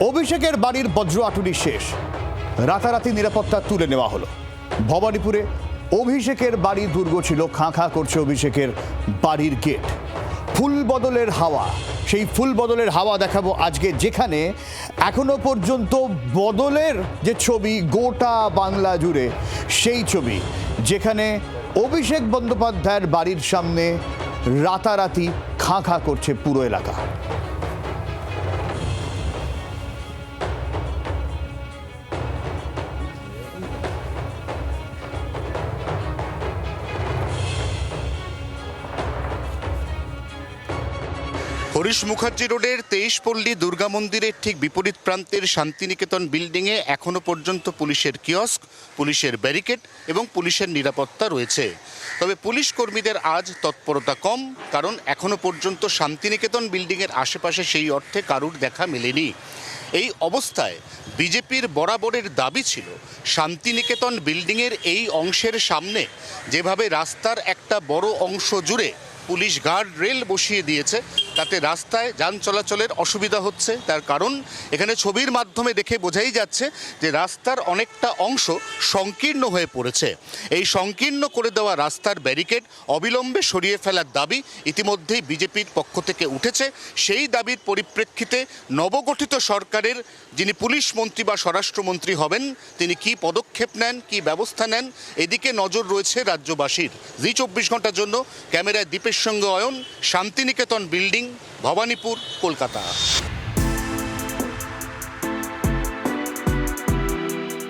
অভিষেকের বাড়ির বজ্র আটুরি শেষ, রাতারাতি নিরাপত্তা তুলে নেওয়া হলো। ভবানীপুরে অভিষেকের বাড়ি দুর্গ ছিল, খাঁ খাঁ করছে অভিষেকের বাড়ির গেট। ফুল বদলের হাওয়া, সেই ফুল বদলের হাওয়া দেখাবো আজকে, যেখানে এখনো পর্যন্ত বদলের যে ছবি গোটা বাংলা জুড়ে, সেই ছবি যেখানে অভিষেক বন্দ্যোপাধ্যায়ের বাড়ির সামনে রাতারাতি খাঁ খাঁ করছে পুরো এলাকা। হরিশ মুখার্জি রোডের 23 পল্লী দুর্গা মন্দিরের ঠিক বিপরীত প্রান্তের শান্তিনিকেতন বিল্ডিংয়ে এখনো পর্যন্ত পুলিশের কিয়স্ক, পুলিশের ব্যারিকেড এবং পুলিশের নিরাপত্তা রয়েছে। তবে পুলিশ কর্মীদের আজ তৎপরতা কম, কারণ এখনো পর্যন্ত শান্তিনিকেতন বিল্ডিংয়ের আশেপাশে সেই অর্থে কারুর দেখা মেলেনি। এই অবস্থায় বিজেপির বরাবরের দাবি ছিল শান্তিনিকেতন বিল্ডিংয়ের এই অংশের সামনে যেভাবে রাস্তার একটা বড় অংশ জুড়ে পুলিশ গার্ড রেল বসিয়ে দিয়েছে, তাতে রাস্তায় যান চলাচলের অসুবিধা হচ্ছে। তার কারণ এখানে ছবির মাধ্যমে দেখে বোঝাই যাচ্ছে যে রাস্তার অনেকটা অংশ সংকীর্ণ হয়ে পড়েছে। এই সংকীর্ণ করে দেওয়া রাস্তার ব্যারিকেড অবিলম্বে সরিয়ে ফেলার দাবি ইতিমধ্যেই বিজেপির পক্ষ থেকে উঠেছে। সেই দাবির পরিপ্রেক্ষিতে নবগঠিত সরকারের যিনি পুলিশ মন্ত্রী বা স্বরাষ্ট্রমন্ত্রী হবেন, তিনি কি পদক্ষেপ নেন, কি ব্যবস্থা নেন, এদিকে নজর রয়েছে রাজ্যবাসীর। জি 24 ঘন্টার জন্য ক্যামেরায় দীপের সঙ্গে অয়ন, শান্তিনিকেতন বিল্ডিং, ভবানীপুর, কলকাতা।